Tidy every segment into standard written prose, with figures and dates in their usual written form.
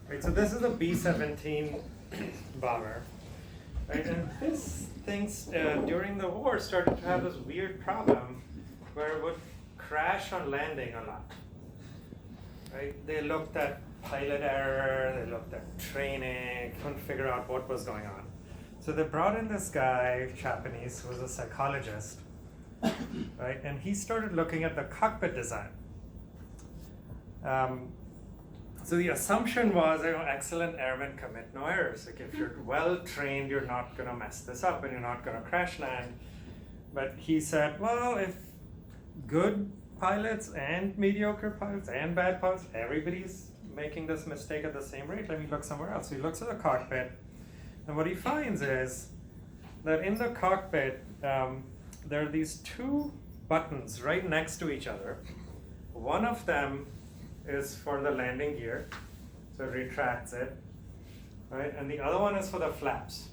Right, so this is a B-17 bomber, right? And this thing during the war started to have this weird problem where it would crash on landing a lot. Right? They looked at pilot error, they looked at training, couldn't figure out what was going on. So they brought in this guy, Japanese, who was a psychologist, right? And he started looking at the cockpit design. So the assumption was, excellent airmen commit no errors. Like if you're well trained, you're not going to mess this up and you're not going to crash land. But he said, well, if good pilots and mediocre pilots and bad pilots, everybody's making this mistake at the same rate, let me look somewhere else. So he looks at the cockpit, and what he finds is that in the cockpit, there are these two buttons right next to each other. One of them is for the landing gear, so it retracts it, right? And the other one is for the flaps.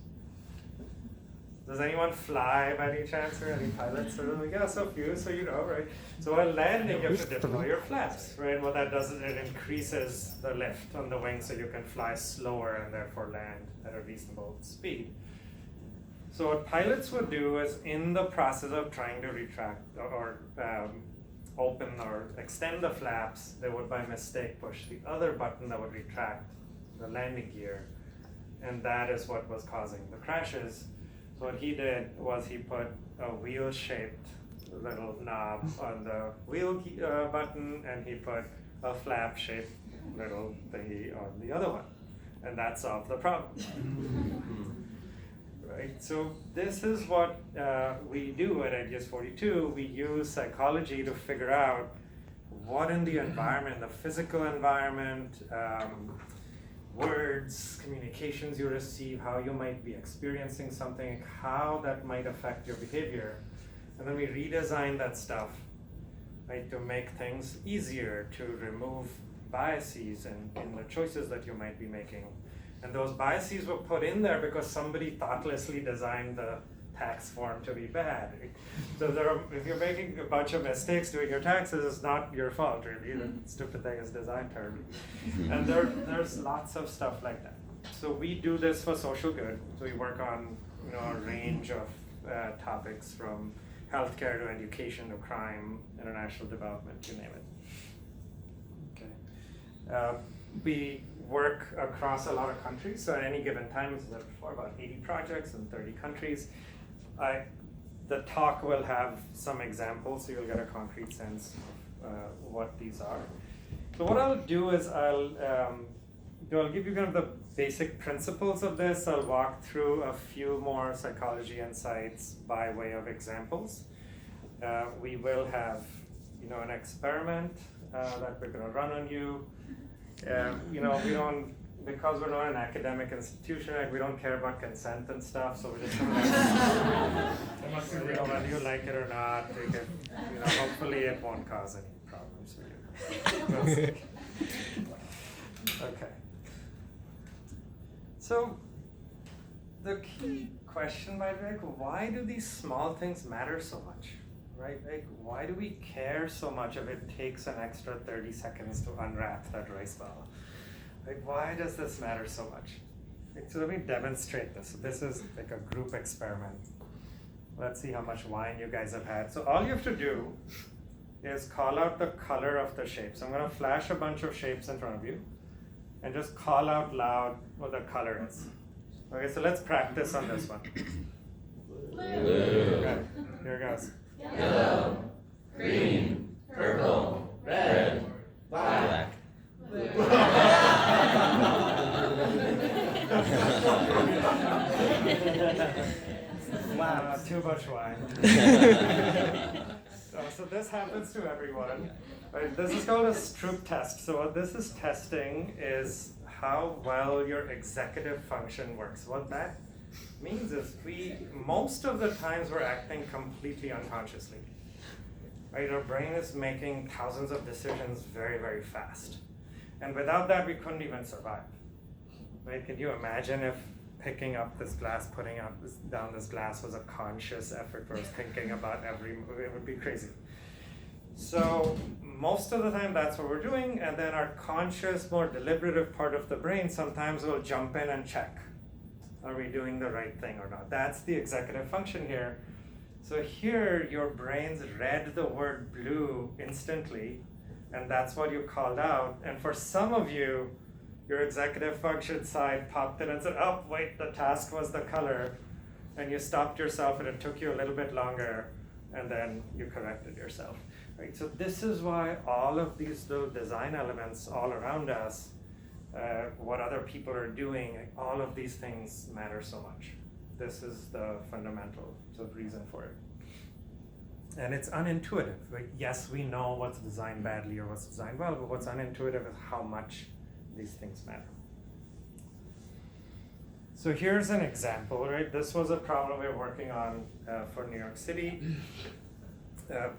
Does anyone fly by any chance, or any pilots? Yeah, so few, so you know, right? So while landing, you have to deploy your flaps, right? What that does is it increases the lift on the wing so you can fly slower and therefore land at a reasonable speed. So what pilots would do is in the process of trying to retract or open or extend the flaps, they would by mistake push the other button that would retract the landing gear, and that is what was causing the crashes. So what he did was he put a wheel-shaped little knob on the wheel button, and he put a flap-shaped little thingy on the other one, and that solved the problem. Right? So this is what we do at NGOs 42. We use psychology to figure out what in the environment, the physical environment, words, communications you receive, how you might be experiencing something, how that might affect your behavior. And then we redesign that stuff, right, to make things easier, to remove biases in the choices that you might be making. And those biases were put in there because somebody thoughtlessly designed the tax form to be bad. So if you're making a bunch of mistakes doing your taxes, it's not your fault, really. The stupid thing is designed terribly. And there's lots of stuff like that. So we do this for social good. So we work on a range of topics, from healthcare to education to crime, international development, you name it. Okay. We work across a lot of countries, so at any given time, there's about 80 projects in 30 countries. The talk will have some examples, so you'll get a concrete sense of what these are. So what I'll do is I'll give you kind of the basic principles of this. I'll walk through a few more psychology insights by way of examples. We will have an experiment that we're going to run on you. We don't, because we're not an academic institution, we don't care about consent and stuff, so we're just going to whether you like it or not, hopefully it won't cause any problems for you. Okay. So the key question might be, why do these small things matter so much? Right? Like, why do we care so much if it takes an extra 30 seconds to unwrap that rice ball? Like, why does this matter so much? Like, so let me demonstrate this. This is like a group experiment. Let's see how much wine you guys have had. So all you have to do is call out the color of the shape. So I'm going to flash a bunch of shapes in front of you and just call out loud what the color is. Okay, so let's practice on this one. Blue. Okay, here goes. Yellow, green, purple, red, black. Wow, too much wine. So this happens to everyone. Right? This is called a Stroop test. So what this is testing is how well your executive function works. What that means is most of the times we're acting completely unconsciously. Right? Our brain is making thousands of decisions very, very fast. And without that, we couldn't even survive. Right? Can you imagine if picking up this glass, putting down this glass was a conscious effort for us thinking about every move? It would be crazy. So most of the time that's what we're doing, and then our conscious, more deliberative part of the brain sometimes will jump in and check. Are we doing the right thing or not? That's the executive function here. So here your brains read the word blue instantly, and that's what you called out. And for some of you, your executive function side popped in and said, oh, wait, the task was the color. And you stopped yourself and it took you a little bit longer, and then you corrected yourself. Right? So this is why all of these little design elements all around us, what other people are doing, all of these things matter so much. This is the fundamental sort of reason for it. And it's unintuitive. Right? Yes, we know what's designed badly or what's designed well, but what's unintuitive is how much these things matter. So here's an example, right? This was a problem we were working on for New York City.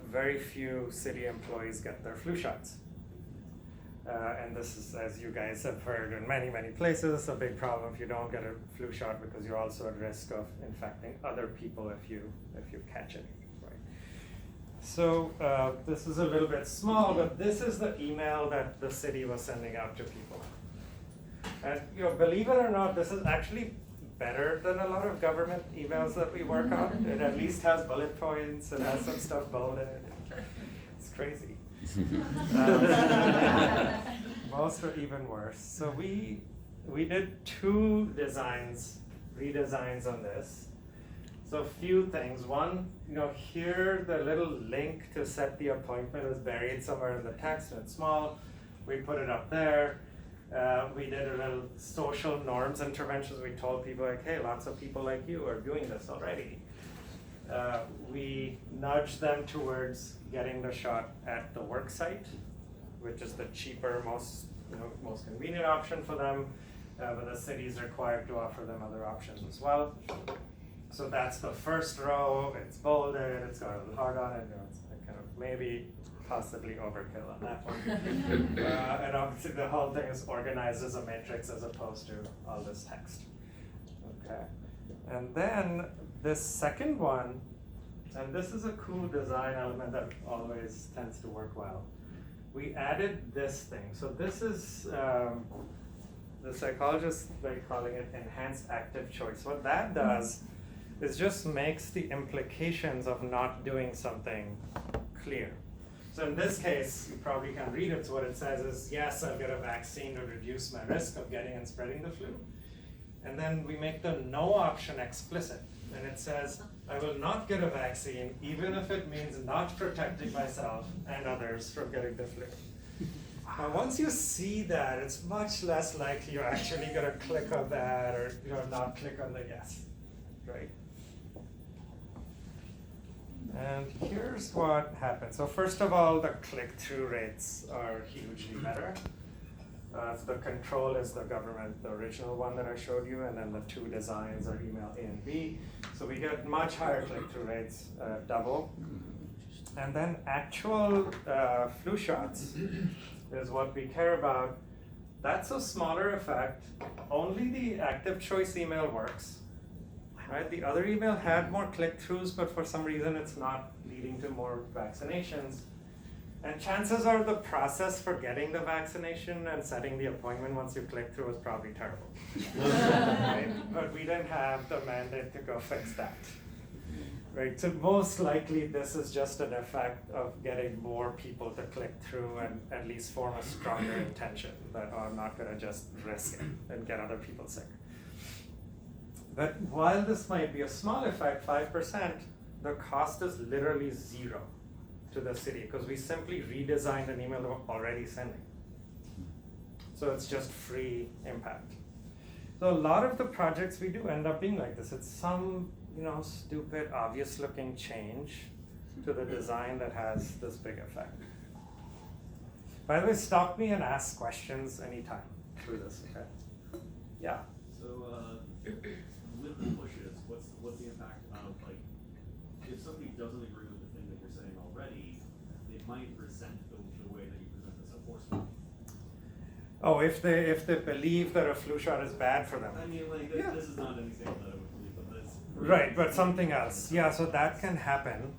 Very few city employees get their flu shots. And this is, as you guys have heard in many, many places, a big problem if you don't get a flu shot, because you're also at risk of infecting other people if you catch it, right? So this is a little bit small, but this is the email that the city was sending out to people. And believe it or not, this is actually better than a lot of government emails that we work on. It at least has bullet points, it has some stuff bolded. It's crazy. Most are even worse. So we did two redesigns on this. So a few things. One, here the little link to set the appointment is buried somewhere in the text and it's small. We put it up there. We did a little social norms interventions. We told people like, hey, lots of people like you are doing this already. We nudged them towards getting the shot at the work site, which is the cheaper, most convenient option for them, but the city is required to offer them other options as well. So that's the first row. It's bolded. It's got a little heart on it. It's kind of maybe possibly overkill on that one. And obviously the whole thing is organized as a matrix as opposed to all this text. Okay. And then this second one, and this is a cool design element that always tends to work well. We added this thing. So this is, the psychologists, they're calling it enhanced active choice. What that does is just makes the implications of not doing something clear. So in this case, you probably can read it. So what it says is, yes, I'll get a vaccine to reduce my risk of getting and spreading the flu. And then we make the no option explicit. And it says, I will not get a vaccine, even if it means not protecting myself and others from getting the flu. Now, once you see that, it's much less likely you're actually going to click on that or not click on the yes, right? And here's what happens. So first of all, the click-through rates are hugely better. So the control is the government, the original one that I showed you, and then the two designs are email A and B. So we get much higher click-through rates, double. And then actual flu shots is what we care about. That's a smaller effect. Only the active choice email works. Right? The other email had more click-throughs, but for some reason it's not leading to more vaccinations. And chances are the process for getting the vaccination and setting the appointment once you click through was probably terrible. Right? But we didn't have the mandate to go fix that. Right? So most likely this is just an effect of getting more people to click through and at least form a stronger intention that I'm not going to just risk it and get other people sick. But while this might be a small effect, 5%, the cost is literally zero to the city because we simply redesigned an email they were already sending. So it's just free impact. So a lot of the projects we do end up being like this. It's some, stupid, obvious looking change to the design that has this big effect. By the way, stop me and ask questions anytime through this, okay? Yeah. So with the pushes, what's the impact of if somebody doesn't agree with the thing that you're saying already, they might resent the way that you present this enforcement. Oh, if they believe that a flu shot is bad for them. I mean, this is not an example that I would believe, but this. Right, but something else. Yeah, so that can happen.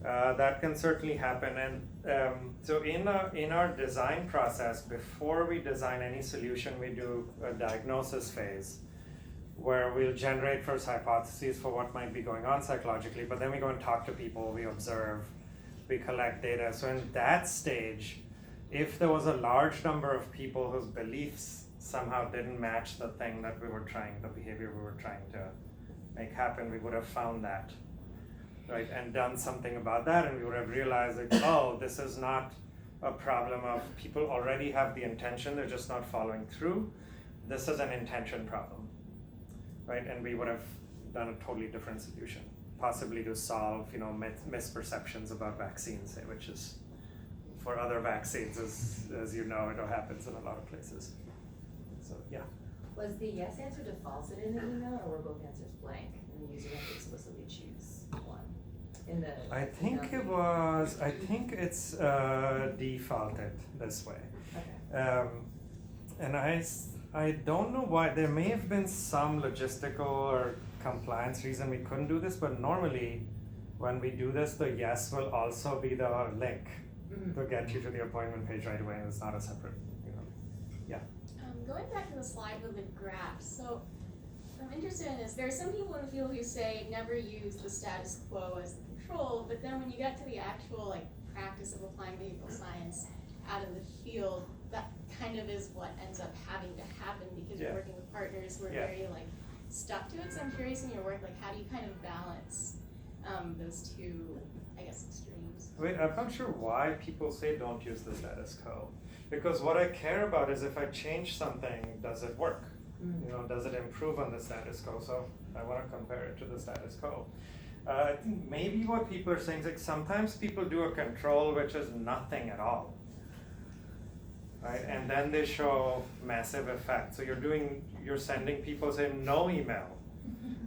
That can certainly happen, and So in our design process, before we design any solution, we do a diagnosis phase where we'll generate first hypotheses for what might be going on psychologically, but then we go and talk to people, we observe, we collect data. So in that stage, if there was a large number of people whose beliefs somehow didn't match the thing that the behavior we were trying to make happen, we would have found that, right, and done something about that, and we would have realized that, oh, this is not a problem of people already have the intention, they're just not following through. This is an intention problem, right, and we would have done a totally different solution, possibly to solve, misperceptions about vaccines, say, which is, for other vaccines, as you know, it happens in a lot of places. So, yeah. Was the yes answer defaulted in the email, or were both answers blank, and the user had to explicitly choose one? I think it's defaulted this way. Okay. And I don't know why. There may have been some logistical or compliance reason we couldn't do this, but normally when we do this, the yes will also be the link to get you to the appointment page right away, and it's not a separate, yeah. Going back to the slide with the graphs, so what I'm interested in is there are some people in the field who say never use the status quo as the control, but then when you get to the actual practice of applying behavioral science out in the field, that kind of is what ends up having to happen because you're working with partners who are very stuck to it. So I'm curious in your work, how do you kind of balance those two, I guess, extremes? Wait, I'm not sure why people say don't use the status quo. Because what I care about is if I change something, does it work? Does it improve on the status quo? So I want to compare it to the status quo. I think maybe what people are saying is sometimes people do a control which is nothing at all, right? And then they show massive effect. So you're sending people saying no email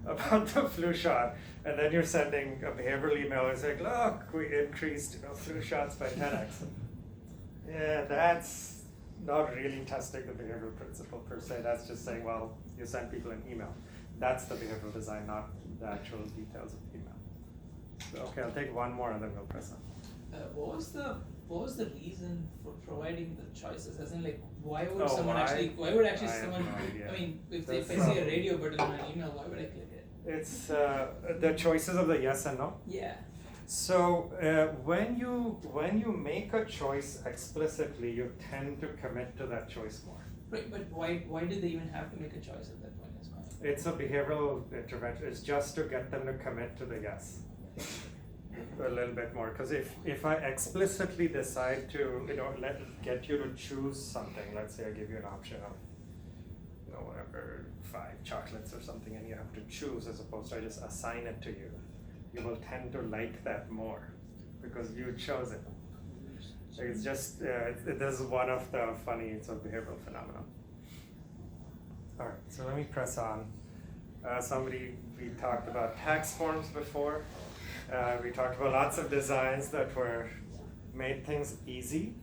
about the flu shot, and then you're sending a behavioral email and saying, look, we increased flu shots by 10x. Yeah, that's not really testing the behavioral principle per se. That's just saying, well, you send people an email. That's the behavioral design, not the actual details of the email. So, okay, I'll take one more and then we'll press on. What was the reason for providing the choices? As in, why would someone actually? Why would actually someone? I mean, if I see a radio button on an email, why would I click it? It's the choices of the yes and no. Yeah. So when you make a choice explicitly, you tend to commit to that choice more. Right, but why did they even have to make a choice at that point? Is fine. It's a behavioral intervention. It's just to get them to commit to the yes a little bit more. Because if I explicitly decide to get you to choose something, let's say I give you an option of whatever 5 chocolates or something, and you have to choose as opposed to I just assign it to you. You will tend to like that more because you chose it. So it's just, this is one of the funny behavioral phenomena. All right, so let me press on. We talked about tax forms before. We talked about lots of designs that made things easy,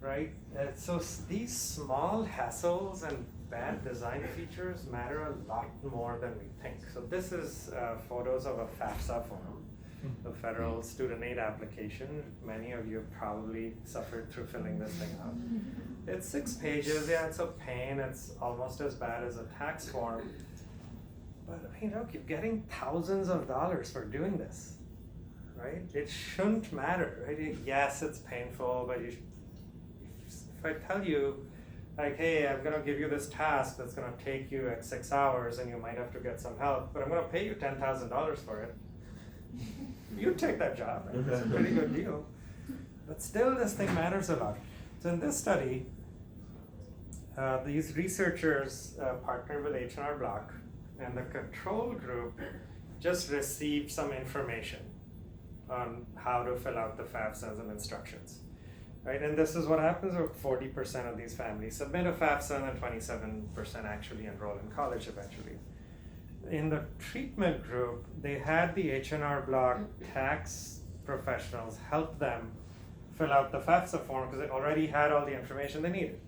right? So these small hassles and bad design features matter a lot more than we think. So this is photos of a FAFSA form, the federal student aid application. Many of you have probably suffered through filling this thing out. It's 6 pages, yeah, it's a pain, it's almost as bad as a tax form. But you're getting thousands of dollars for doing this, right? It shouldn't matter, right? Yes, it's painful, but if I tell you, hey, I'm going to give you this task that's going to take you 6 hours and you might have to get some help, but I'm going to pay you $10,000 for it. You take that job, right? It's a pretty good deal. But still, this thing matters a lot. So in this study, these researchers partnered with H&R Block, and the control group just received some information on how to fill out the FAFSAs and instructions. Right, and this is what happens with 40% of these families submit a FAFSA and then 27% actually enroll in college eventually. In the treatment group, they had the H&R Block tax professionals help them fill out the FAFSA form because they already had all the information they needed,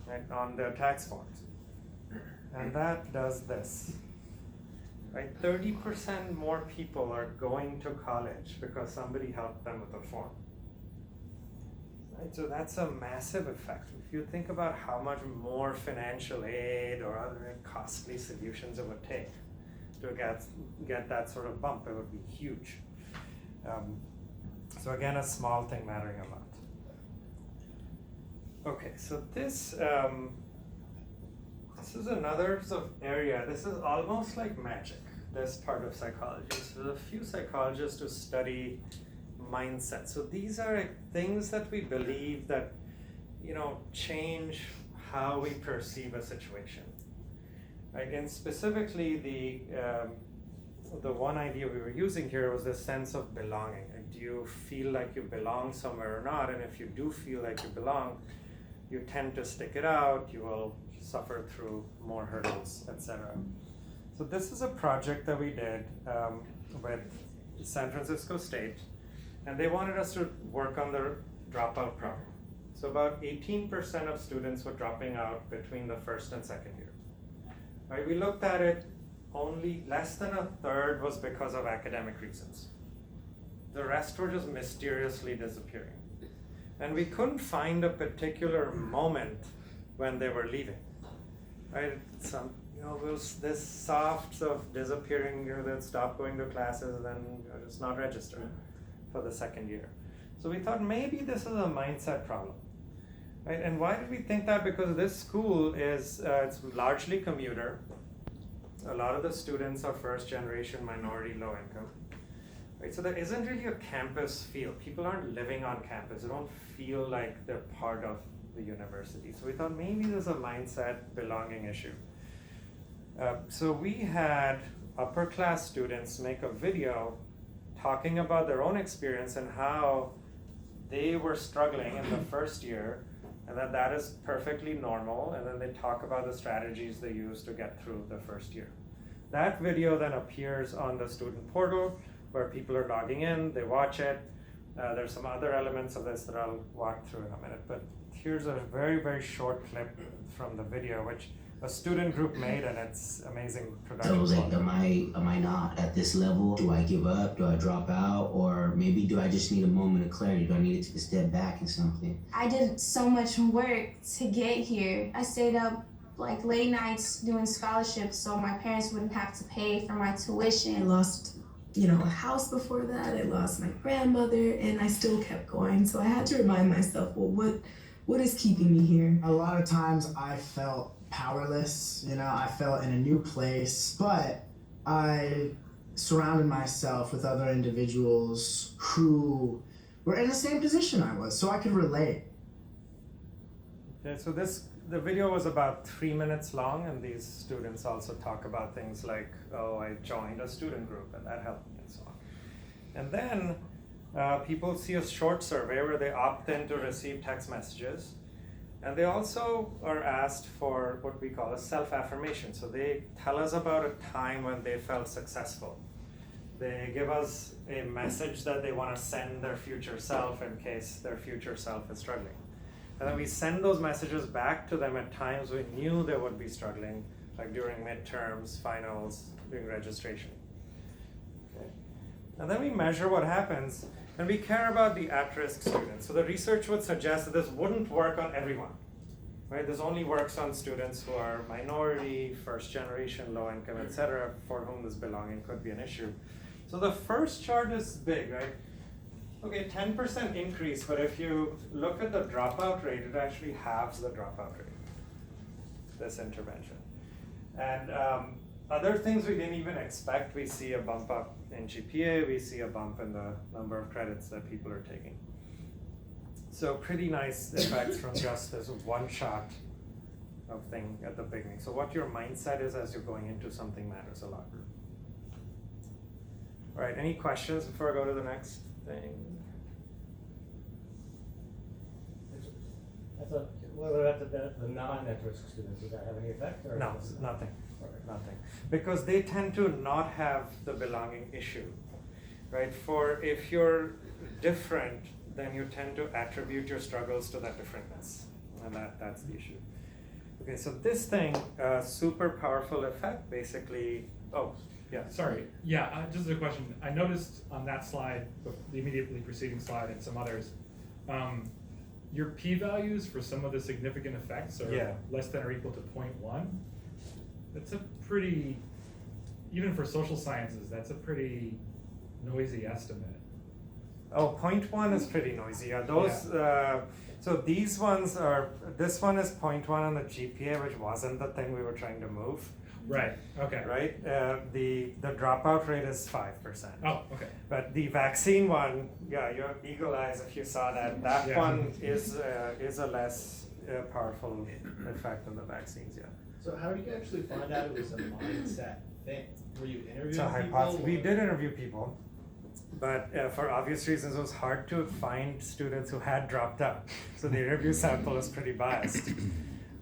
right, on their tax forms. And that does this. Right, 30% more people are going to college because somebody helped them with the form. Right? So that's a massive effect. If you think about how much more financial aid or other costly solutions it would take to get that sort of bump, it would be huge. So again, a small thing mattering a lot. Okay, so this is another sort of area. This is almost like magic, this part of psychology. So there's a few psychologists who study mindset. So these are things that we believe that, change how we perceive a situation. Right? And specifically the one idea we were using here was this sense of belonging. Like, do you feel like you belong somewhere or not? And if you do feel like you belong, you tend to stick it out, you will suffer through more hurdles, etc. So this is a project that we did with San Francisco State, and they wanted us to work on the dropout problem. So about 18% of students were dropping out between the first and second year. Right, we looked at it, only less than a third was because of academic reasons. The rest were just mysteriously disappearing. And we couldn't find a particular moment when they were leaving. Right? This soft sort of disappearing, they'd stop going to classes and then just not register for the second year. So we thought maybe this is a mindset problem. Right? And why did we think that? Because this school is it's largely commuter. A lot of the students are first generation minority, low income. Right? So there isn't really a campus feel. People aren't living on campus. They don't feel like they're part of the university. So we thought maybe there's a mindset belonging issue. So we had upper class students make a video talking about their own experience and how they were struggling in the first year, and that is perfectly normal, and then they talk about the strategies they use to get through the first year. That video then appears on the student portal where people are logging in, they watch it. There's some other elements of this that I'll walk through in a minute, but here's a very, very short clip from the video, which a student group made, and it's amazing production. So I was like, am I not at this level? Do I give up? Do I drop out? Or maybe do I just need a moment of clarity? Do I need to take a step back in something? I did so much work to get here. I stayed up like late nights doing scholarships so my parents wouldn't have to pay for my tuition. I lost, a house before that. I lost my grandmother, and I still kept going. So I had to remind myself, well, what is keeping me here? A lot of times I felt powerless, I felt in a new place, but I surrounded myself with other individuals who were in the same position I was, so I could relate. Okay, so the video was about 3 minutes long, and these students also talk about things like, oh, I joined a student group and that helped me and so on. And then people see a short survey where they opt in to receive text messages. And they also are asked for what we call a self-affirmation. So they tell us about a time when they felt successful. They give us a message that they want to send their future self in case their future self is struggling. And then we send those messages back to them at times we knew they would be struggling, like during midterms, finals, during registration. Okay. And then we measure what happens. And we care about the at-risk students. So the research would suggest that this wouldn't work on everyone, right? This only works on students who are minority, first generation, low income, etc., for whom this belonging could be an issue. So the first chart is big, right? Okay, 10% increase, but if you look at the dropout rate, it actually halves the dropout rate, this intervention. And other things we didn't even expect, we see a bump up in GPA, we see a bump in the number of credits that people are taking. So pretty nice effects from just this one shot of thing at the beginning. So what your mindset is as you're going into something matters a lot. All right, any questions before I go to the next thing? I thought, what about the non-at-risk students? Did that have any effect? Or No, nothing. Nothing, because they tend to not have the belonging issue, right? For if you're different, then you tend to attribute your struggles to that differentness, and that's the issue. Okay, so this thing, super powerful effect, basically. Oh, yeah. Sorry. Yeah, just a question. I noticed on that slide, the immediately preceding slide, and some others, your p-values for some of the significant effects are Yeah. less than or equal to 0.1. That's a pretty, even for social sciences, that's a pretty noisy estimate. Oh, 0.1 is pretty noisy. Yeah, those. So these ones are. This one is 0.1 on the GPA, which wasn't the thing we were trying to move. Right. Okay. Right. The dropout rate is 5%. Oh. Okay. But the vaccine one, yeah, your eagle eyes. If you saw that, that Yeah. one is a less powerful effect than the vaccines. Yeah. So how did you actually find out it was a mindset thing? Were you interviewing It's a people? hypothesis. We or- did interview people, but for obvious reasons, it was hard to find students who had dropped out. So the interview sample is pretty biased,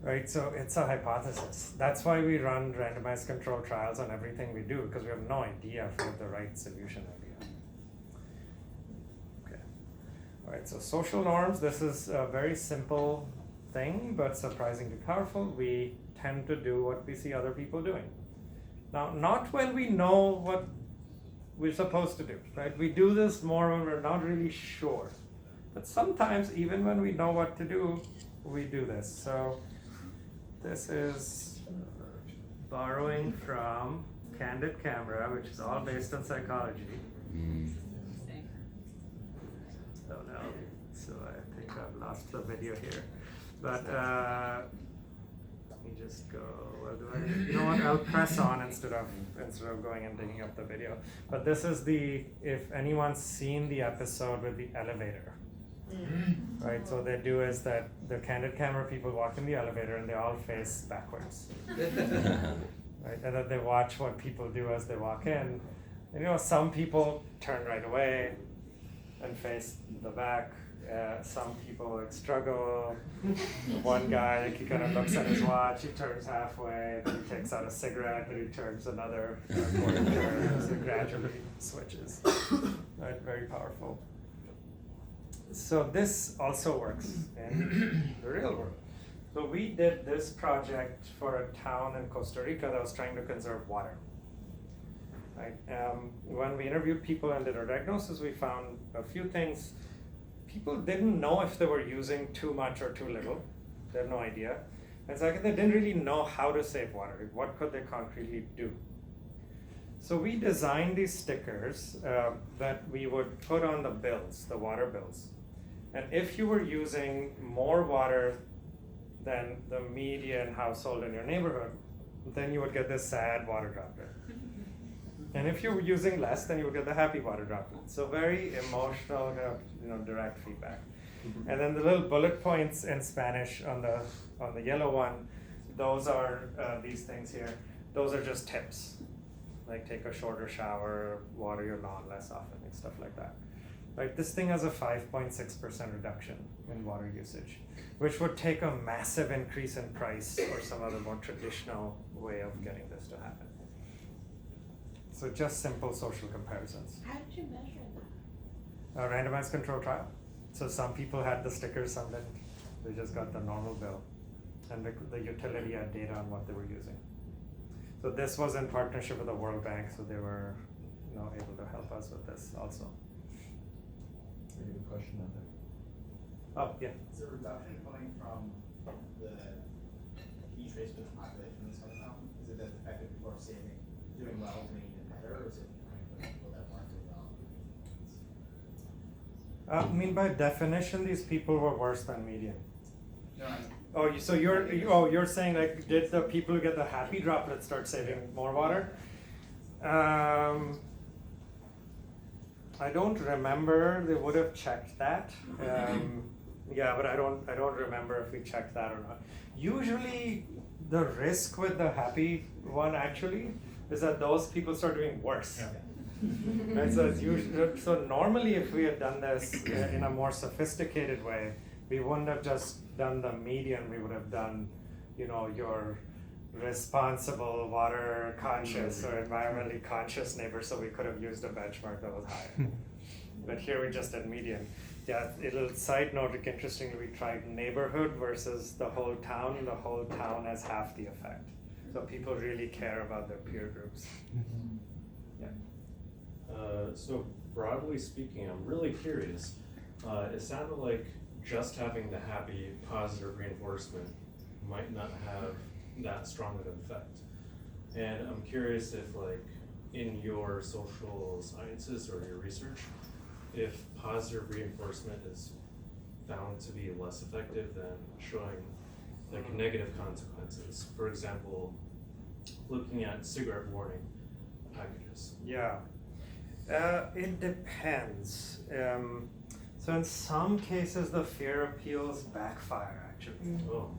right? So it's a hypothesis. That's why we run randomized controlled trials on everything we do, because we have no idea if we have the right solution idea. Okay. All right. So social norms. This is a very simple thing, but surprisingly powerful. We tend to do what we see other people doing. Now, not when we know what we're supposed to do, right? We do this more when we're not really sure. But sometimes, even when we know what to do, we do this. So, this is borrowing from Candid Camera, which is all based on psychology. Oh no, so I think I've lost the video here. But let me just go. Well, you know what? I'll press on instead of going and digging up the video. But this is if anyone's seen the episode with the elevator, right? So they do is that the Candid Camera people walk in the elevator and they all face backwards, right? And then they watch what people do as they walk in. And some people turn right away and face the back. Some people struggle. One guy, he kind of looks at his watch, he turns halfway, then he takes out a cigarette, then he turns another quarter turn, so gradually switches. Right, very powerful. So this also works in the real world. So we did this project for a town in Costa Rica that was trying to conserve water. Right? When we interviewed people and did our diagnosis, we found a few things. People didn't know if they were using too much or too little. They had no idea. And second, they didn't really know how to save water. What could they concretely do? So we designed these stickers that we would put on the bills, the water bills. And if you were using more water than the median household in your neighborhood, then you would get this sad water droplet. And if you were using less, then you would get the happy water droplet. So very emotional, direct feedback. And then the little bullet points in Spanish on the yellow one, those are these things here. Those are just tips, like take a shorter shower, water your lawn less often, and stuff like that. Right? This thing has a 5.6% reduction in water usage, which would take a massive increase in price or some other more traditional way of getting this to happen. So just simple social comparisons. How did you measure that? A randomized control trial. So some people had the stickers, some didn't. They just got the normal bill. And the utility had data on what they were using. So this was in partnership with the World Bank, so they were able to help us with this also. I have a question on that. Oh, yeah. Is the reduction coming from the key trace with the population in this other mountain? Is it that the fact that people are doing well is making it better, or is it coming from people that weren't doing well? By definition, these people were worse than median. No, I So you're saying like, did the people who get the happy droplets start saving more water? I don't remember. They would have checked that. Yeah, but I don't remember if we checked that or not. Usually, the risk with the happy one actually is that those people start doing worse. Yeah. Right? So it's usually, so normally, if we had done this in a more sophisticated way, we wouldn't have just done the median. We would have done, your responsible, water conscious or environmentally conscious neighbors. So we could have used a benchmark that was higher. But here we just did median. Yeah, a little side note, interestingly, we tried neighborhood versus the whole town. The whole town has half the effect. So people really care about their peer groups. Yeah. So broadly speaking, I'm really curious. It sounded like just having the happy, positive reinforcement might not have that strong of an effect. And I'm curious if, like, in your social sciences or your research, if positive reinforcement is found to be less effective than showing like negative consequences. For example, looking at cigarette warning packages. Yeah, it depends. So in some cases, the fear appeals backfire actually. Oh.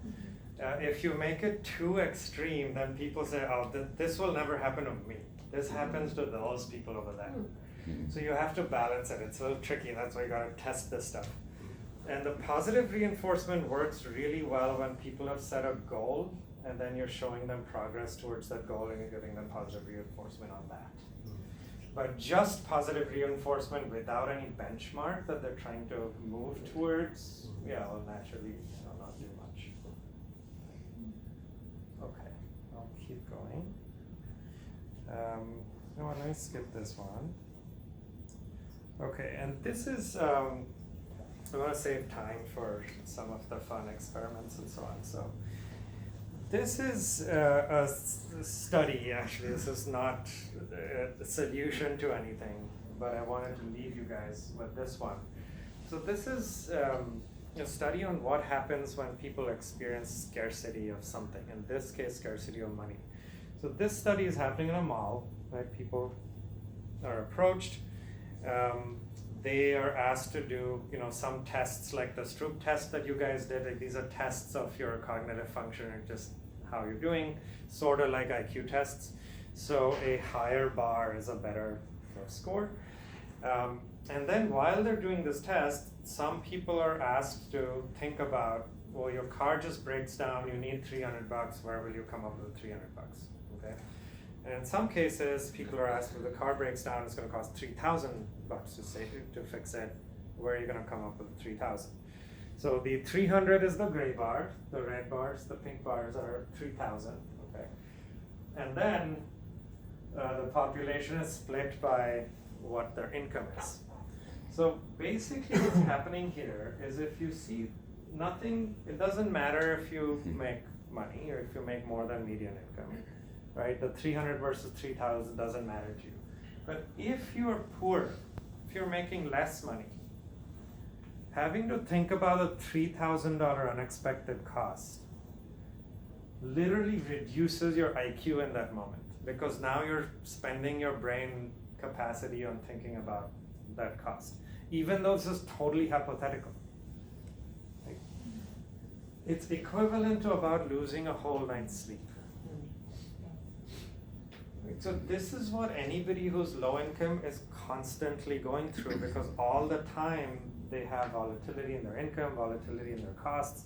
If you make it too extreme, then people say, oh, this will never happen to me. This happens to those people over there. So you have to balance it. It's a little tricky. That's why you gotta test this stuff. And the positive reinforcement works really well when people have set a goal and then you're showing them progress towards that goal and you're giving them positive reinforcement on that. But just positive reinforcement without any benchmark that they're trying to move towards, yeah, will naturally not do much. Okay, I'll keep going. No, let me skip this one. Okay, and this is, I want to save time for some of the fun experiments and so on. So this is a study, actually. This is not a solution to anything, but I wanted to leave you guys with this one. So this is a study on what happens when people experience scarcity of something, in this case, scarcity of money. So this study is happening in a mall, right? People are approached. They are asked to do, some tests like the Stroop test that you guys did. Like these are tests of your cognitive function and just how you're doing, sort of like IQ tests. So a higher bar is a better score. And then while they're doing this test, some people are asked to think about, well, your car just breaks down, you need $300, where will you come up with $300, okay? And in some cases, people are asked, well, the car breaks down, it's gonna cost $3,000 to fix it, where are you gonna come up with $3,000? So the 300 is the gray bar, the red bars, the pink bars are 3,000, okay? And then the population is split by what their income is. So basically what's happening here is if you see nothing, it doesn't matter if you make money or if you make more than median income, right? The 300 versus 3,000 doesn't matter to you. But if you're poor, if you're making less money, having to think about a $3,000 unexpected cost literally reduces your IQ in that moment, because now you're spending your brain capacity on thinking about that cost, even though this is totally hypothetical. Like, it's equivalent to about losing a whole night's sleep. So this is what anybody who's low income is constantly going through, because all the time they have volatility in their income, volatility in their costs,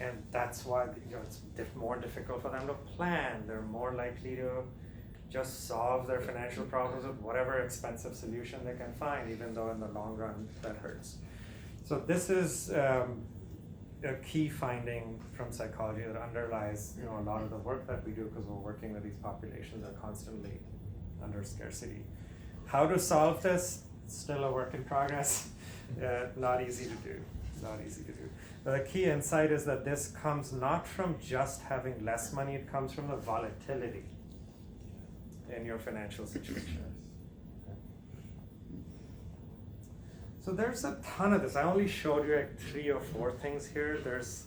and that's why it's more difficult for them to plan. They're more likely to just solve their financial problems with whatever expensive solution they can find, even though in the long run that hurts. So this is a key finding from psychology that underlies a lot of the work that we do, because we're working with these populations that are constantly under scarcity. How to solve this? Still a work in progress. Not easy to do. Not easy to do. The key insight is that this comes not from just having less money, it comes from the volatility in your financial situation. So there's a ton of this. I only showed you like 3 or 4 things here. There's,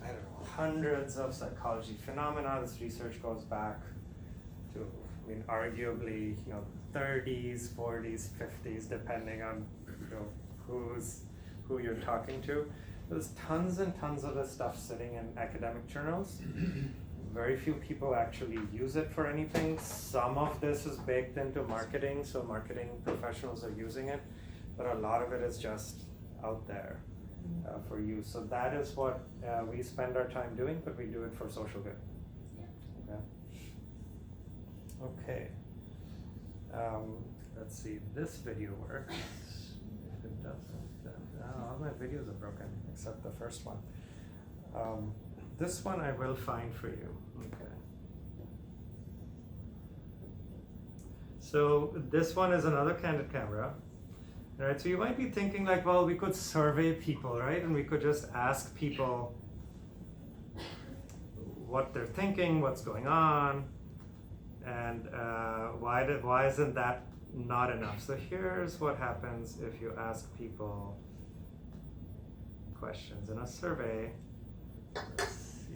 I don't know, hundreds of psychology phenomena. This research goes back to, arguably, 30s, 40s, 50s, depending on who you're talking to. There's tons and tons of this stuff sitting in academic journals. Very few people actually use it for anything. Some of this is baked into marketing, so marketing professionals are using it, but a lot of it is just out there for use. So that is what we spend our time doing, but we do it for social good. Okay. Let's see, this video works. If it doesn't, then all my videos are broken, except the first one. This one I will find for you. Okay. So this one is another candid camera. right? So you might be thinking like, well, we could survey people, right? And we could just ask people what they're thinking, what's going on, and why isn't that not enough? So here's what happens if you ask people questions in a survey. Let's see.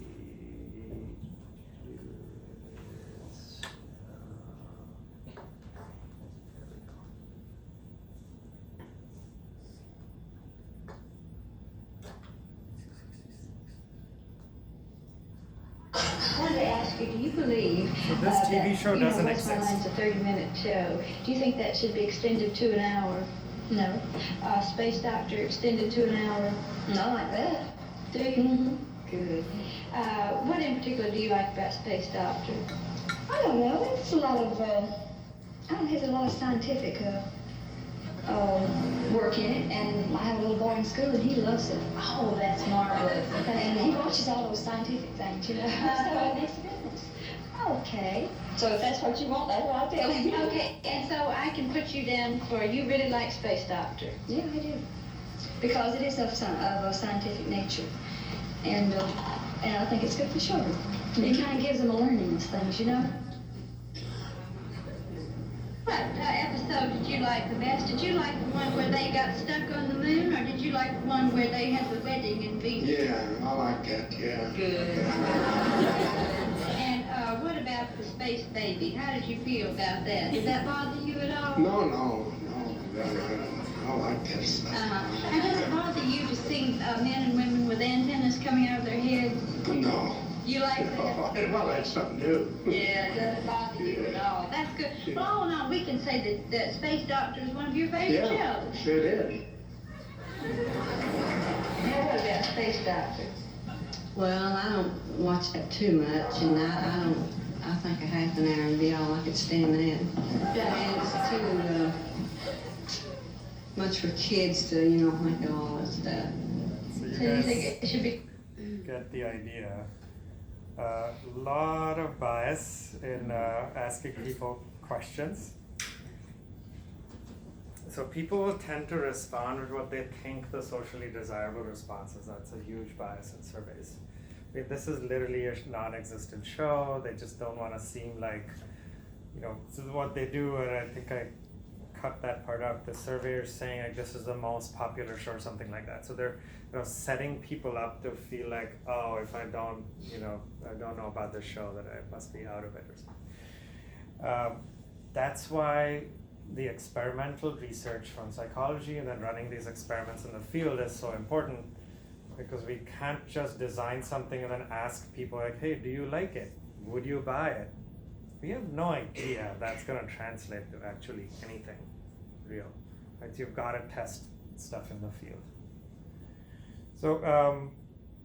I wanted to ask you, do you believe So this TV that, show you know, doesn't Westmoreland's exist. a 30-minute show. Do you think that should be extended to an hour? No. Space Doctor extended to an hour? Not like that. Do you? Mm-hmm. Good. What in particular do you like about Space Doctor? I don't know. It's a lot of, there's a lot of scientific work in it, and I have a little boy in school, and he loves it. Oh, that's marvelous. And he watches all those scientific things, you know. So it makes a difference. Okay. So if that's what you want, that's what I'll tell him. Okay, and so I can put you down for you really like Space Doctor. Yeah, I do. Because it is of a scientific nature, and I think it's good for children. It kind of gives them a learning of things, you know. What episode did you like the best? Did you like the one where they got stuck on the moon, or did you like the one where they had the wedding in Venus? Yeah, I like that, yeah. Good. And what about the space baby? How did you feel about that? Did that bother you at all? No. I like that stuff. And does it bother you to see men and women with antennas coming out of their heads? No. You like that? Well, that's something new. Yeah, it doesn't bother you at all. That's good. Well, all in all, we can say that Space Doctor is one of your favorite shows. Sure is. Now, what about Space Doctor? Well, I don't watch that too much, and I think a half an hour would be all I could stand in. And it's too much for kids to, look at all that stuff. So you So you guys think it should be... get the idea. A lot of bias in asking people questions. So people will tend to respond with what they think the socially desirable response is. That's a huge bias in surveys. I mean, this is literally a non-existent show. They just don't want to seem like, this is what they do, and I think I cut that part out. The surveyors saying like this is the most popular show or something like that. So they're setting people up to feel like, oh, if I don't know about this show, that I must be out of it or something. That's why the experimental research from psychology and then running these experiments in the field is so important, because we can't just design something and then ask people like, hey, do you like it? Would you buy it? We have no idea that's going to translate to actually anything real. Right? So you've got to test stuff in the field. So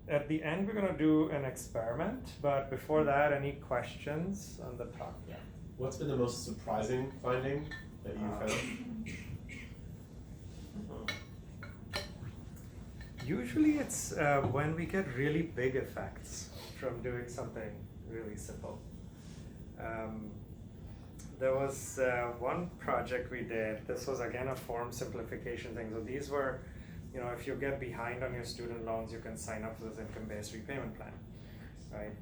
at the end, we're going to do an experiment, but before that, any questions on the talk? Yeah. What's been the most surprising finding that you found? Usually it's when we get really big effects from doing something really simple. There was one project we did. This was again a form simplification thing. So these were, if you get behind on your student loans, you can sign up for this income-based repayment plan, right?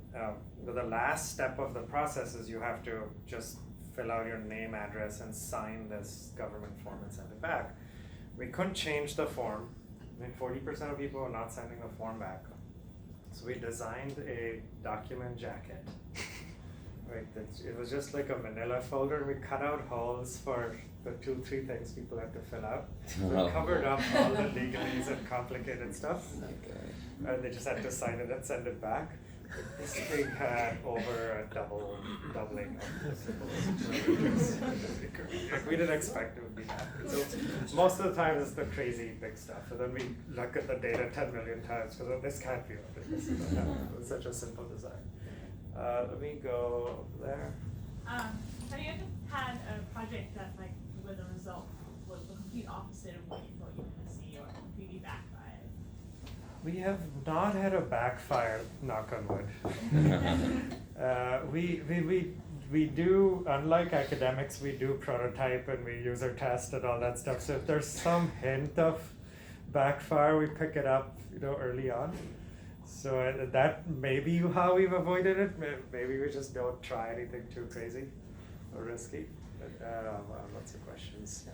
But the last step of the process is you have to just fill out your name, address, and sign this government form and send it back. We couldn't change the form. I mean, 40% of people are not sending the form back. So we designed a document jacket. Right, it was just like a manila folder. We cut out holes for the 2-3 things people have to fill out. So we covered up all the legalese and complicated stuff. And they just had to sign it and send it back. This thing had over a doubling of symbols. Like, we didn't expect it would be that. So most of the time it's the crazy big stuff. And then we look at the data 10 million times because this can't be what it is. It's such a simple design. Let me go over there. Have you ever had a project that, like, where the result was the complete opposite of what you thought you were going to see, or completely backfired? We have not had a backfire, knock on wood. We we do, unlike academics, we do prototype and we user test and all that stuff. So if there's some hint of backfire, we pick it up, early on. So that may be how we've avoided it. Maybe we just don't try anything too crazy or risky. But, lots of questions.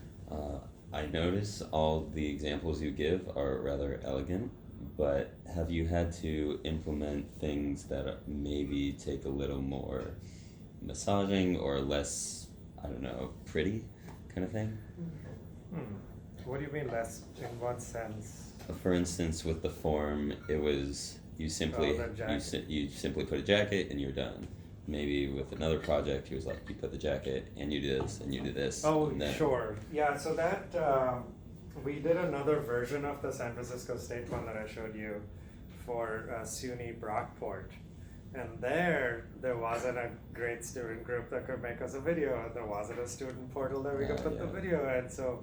I notice all the examples you give are rather elegant, but have you had to implement things that maybe take a little more massaging or less, I don't know, pretty kind of thing? What do you mean less? In what sense? For instance, with the form, it was you simply you simply put a jacket and you're done. Maybe with another project, he was like, you put the jacket and you do this and you do this. Oh, and then, sure. Yeah, so that, we did another version of the San Francisco State one that I showed you for SUNY Brockport. And there wasn't a great student group that could make us a video, and there wasn't a student portal that we could put the video in. So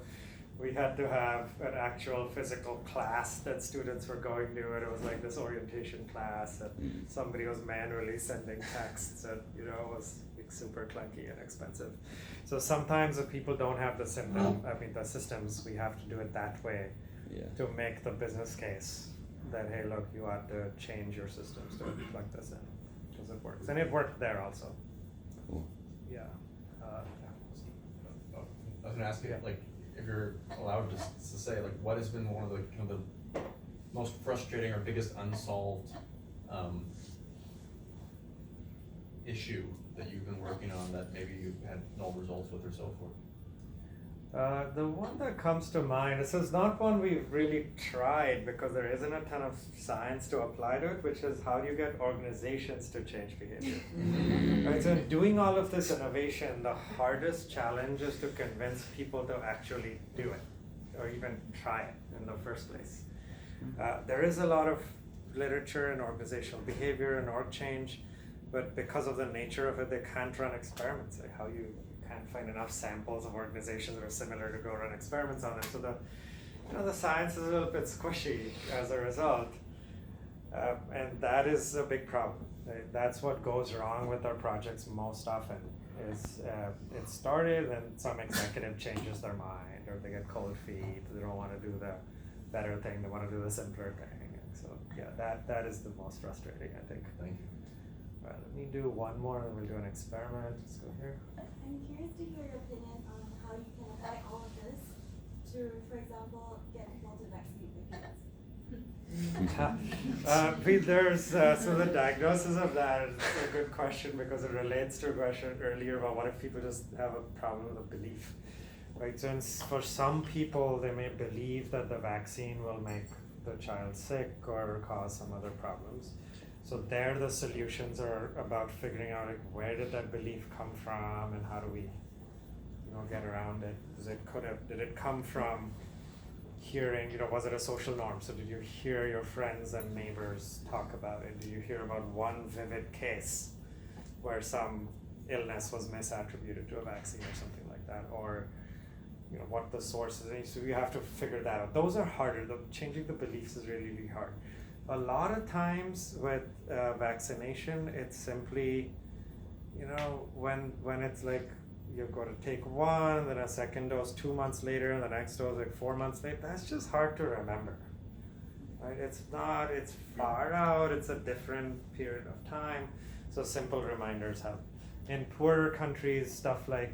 we had to have an actual physical class that students were going to, and it was like this orientation class, and somebody was manually sending texts, and it was like super clunky and expensive. So sometimes if people don't have the the systems, we have to do it that way to make the business case that, hey, look, you ought to change your systems to plug this in, because it works. And it worked there also. Cool. Yeah. I was gonna ask you, like, if you're allowed to say, like, what has been one of the kind of the most frustrating or biggest unsolved issue that you've been working on that maybe you've had no results with or so forth? The one that comes to mind, this is not one we've really tried because there isn't a ton of science to apply to it, which is how do you get organizations to change behavior? Right, so in doing all of this innovation, the hardest challenge is to convince people to actually do it or even try it in the first place. There is a lot of literature in organizational behavior and org change, but because of the nature of it, they can't run experiments. Like how you can't find enough samples of organizations that are similar to go run experiments on them. So the science is a little bit squishy as a result, and that is a big problem. That's what goes wrong with our projects most often. Is it started and some executive changes their mind, or they get cold feet. They don't want to do the better thing. They want to do the simpler thing. And so yeah, that is the most frustrating, I think. Thank you. All right, let me do one more, and we'll do an experiment. Let's go here. I'm curious to hear your opinion on how you can apply all of this to, for example, get people to vaccinate their kids. There's so the diagnosis of that is a good question because it relates to a question earlier about what if people just have a problem with a belief, right? So for some people, they may believe that the vaccine will make the child sick or cause some other problems. So there the solutions are about figuring out like where did that belief come from and how do we get around it. Did it come from hearing, was it a social norm? So did you hear your friends and neighbors talk about it? Did you hear about one vivid case where some illness was misattributed to a vaccine or something like that? Or what the source is. So you have to figure that out. Those are harder. Changing the beliefs is really, really hard. A lot of times with vaccination, it's simply, when it's like you've got to take one, then a second dose 2 months later, and the next dose like 4 months later, that's just hard to remember. Right? It's far out, it's a different period of time, so simple reminders help. In poorer countries, stuff like